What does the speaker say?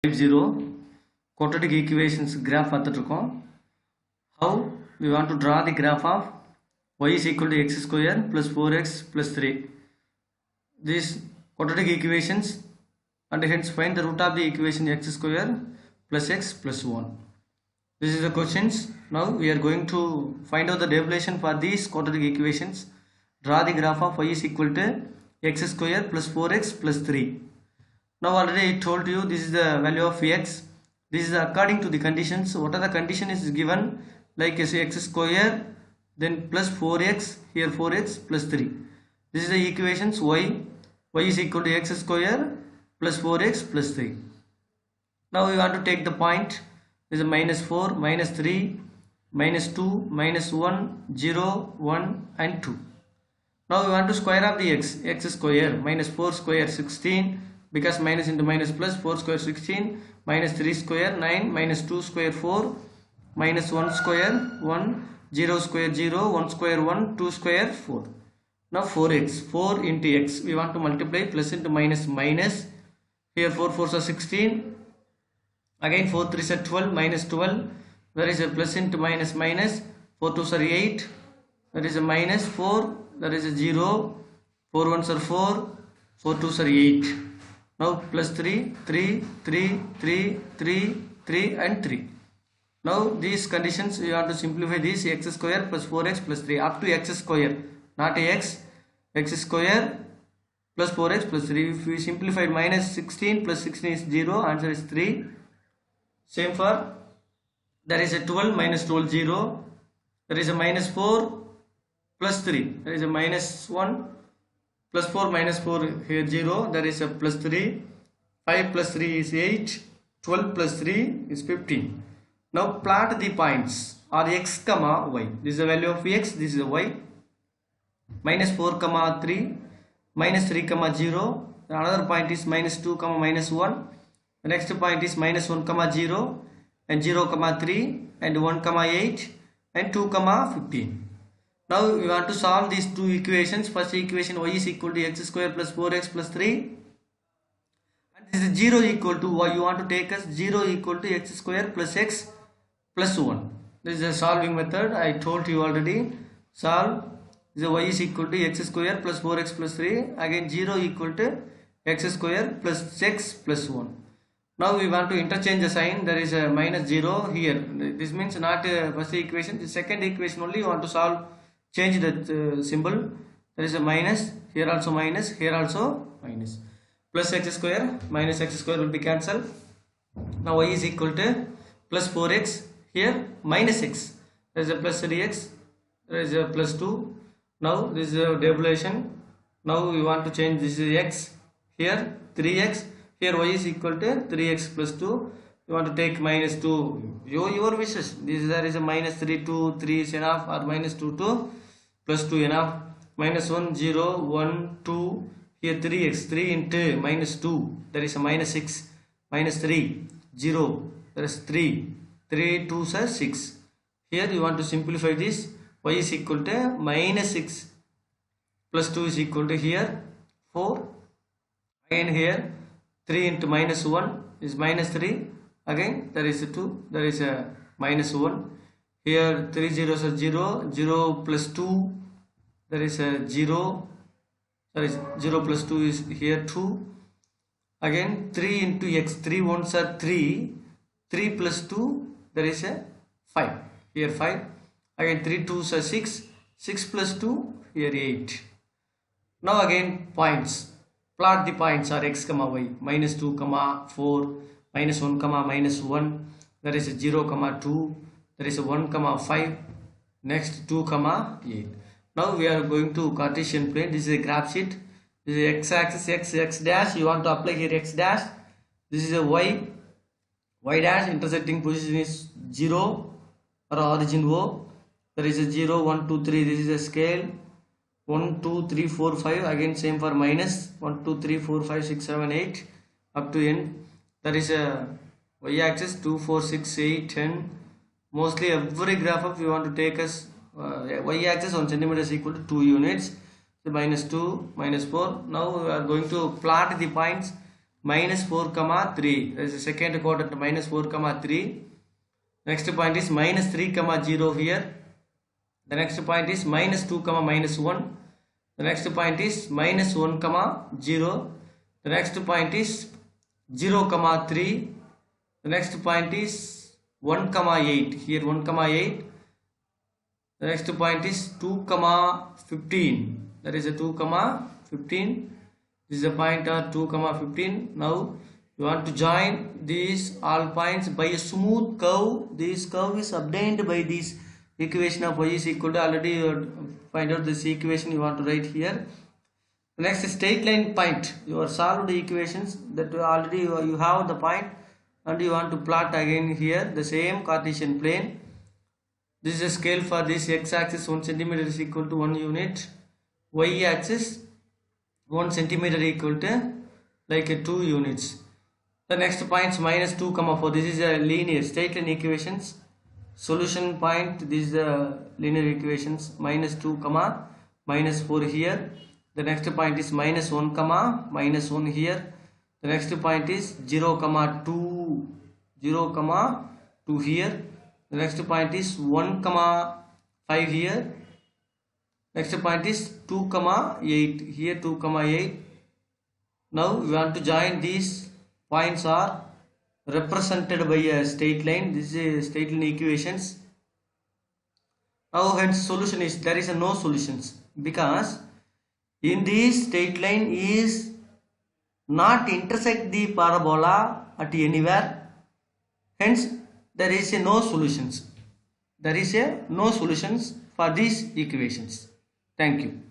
0 quadratic equations graph பார்த்துட்டு how we want to draw the graph of y is equal to x square plus 4x plus 3. These quadratic equations, and hence find the root of the equation x square plus x plus 1. This is the questions. Now we are going to find out the derivation for these quadratic equations. Draw the graph of y is equal to x square plus 4x plus 3. Now already I told you this is the value of x. This is according to the conditions. What are the condition is given, like x square, then plus 4x, here 4x plus 3. This is the equations y is equal to x square plus 4x plus 3. Now we want to take the point. This is minus 4, minus 3, minus 2, minus 1, 0, 1 and 2. Now we want to square of the x square, minus 4 square 16, because minus into minus plus, 4 square 16, minus 3 square 9, minus 2 square 4, minus 1 square 1, 0 square 0, 1 square 1, 2 square 4. Now 4x, 4 into x, we want to multiply, plus into minus minus, here 4 4s are 16, again 4 3s are 12, minus 12, there is a plus into minus minus, 4 2s are 8, there is a minus 4, there is a 0, 4 1s are 4, 4 2s are 8. Now plus 3, 3, 3, 3, 3, 3 and 3. Now these conditions we want to simplify this, x square plus 4x plus 3 up to x square, not x square plus 4x plus 3. If we simplify, minus 16 plus 16 is 0, answer is 3. Same for, there is a 12 minus 12 0, there is a minus 4 plus 3, there is a minus 1 plus 4 minus 4, here 0, there is a plus 3, 5 plus 3 is 8, 12 plus 3 is 15. Now plot the points or x comma y. This is the value of x, this is the y. Minus 4 comma 3, minus 3 comma 0, another point is minus 2 comma minus 1, the next point is minus 1 comma 0 and 0 comma 3 and 1 comma 8 and 2 comma 15. Now we want to solve these two equations. First equation, y is equal to x square plus 4x plus 3, and this is 0 equal to y. You want to take as 0 equal to x square plus x plus 1. This is a solving method. I told you already. Solve. This is y is equal to x square plus 4x plus 3. Again 0 equal to x square plus x plus 1. Now we want to interchange the sign. There is a minus 0 here. This means not first equation. The second equation only you want to solve. Change that symbol. There is a minus, here also minus, here also minus. Plus x square minus x square will be cancelled. Now y is equal to plus 4x, here minus x. There is a plus 3x, there is a plus 2. Now this is a derivation. Now we want to change, this is x, here 3x, here y is equal to 3x plus 2. You want to take minus 2, your wishes. There is a minus 3, 2, 3 is enough, or minus 2, 2, plus 2 enough. Minus 1, 0, 1, 2, here 3x, 3 into minus 2, there is a minus 6, minus 3, 0, there is 3, 3 2s are 6. Here you want to simplify this, y is equal to minus 6 plus 2 is equal to here 4. Again here 3 into minus 1 is minus 3. Again there is a 2, there is a minus 1. Here 3 zeros are 0, 0 plus 2, there is a 0, sorry 0 plus 2 is here 2. Again 3 into x, 3 ones are 3, 3 plus 2, there is a 5, here 5. Again 3 2s are 6, 6 plus 2, here 8. Now again points, plot the points are x comma y, minus 2 comma 4, minus 1 comma minus 1, there is a 0 comma 2, there is a 1 comma 5, next 2 comma 8. Now we are going to Cartesian plane. This is a graph sheet. This is x axis, x dash. You want to apply here x dash. This is a y dash. Intersecting position is 0 or origin O. There is a 0, 1, 2, 3. This is a scale. 1, 2, 3, 4, 5. Again same for minus. 1, 2, 3, 4, 5, 6, 7, 8 up to end. There is a y axis 2, 4, 6, 8, 10. Mostly every graph of you want to take as y axis 1 centimeter is equal to 2 units. So minus 2, minus 4. Now we are going to plot the points. minus 4 comma 3. There is a second quadrant minus 4 comma 3. Next point is minus 3 comma 0 here. The next point is minus 2 comma minus 1. The next point is minus 1 comma 0. The next point is 0 comma 3. The next point is 1 comma 8. Here 1 comma 8. The next point is 2 comma 15. That is a 2 comma 15. This is a pointer 2 comma 15. Now you want to join these all points by a smooth curve. This curve is obtained by this equation of y is equal to, already you find out this equation you want to write here. Next, straight line point. You are solved the equations that already you have the point, and you want to plot again here the same Cartesian plane. This is a scale for this x axis 1 centimeter is equal to 1 unit, y axis 1 centimeter equal to like 2 units. The next points minus 2 comma 4. This is a linear straight line equations. Solution point, this is the linear equations, minus 2 comma minus 4 here. The next point is minus 1 comma minus 1 here. The next point is 0 comma 2 here. The next point is 1 comma 5 here. Next point is 2 comma 8 here, 2 comma 8. Now we want to join these points are represented by a straight line. This is a straight line equations. Now hence solution is, there is a no solutions, because in this straight line is not intersect the parabola at anywhere. Hence there is a no solutions. There is a no solutions for these equations. Thank you.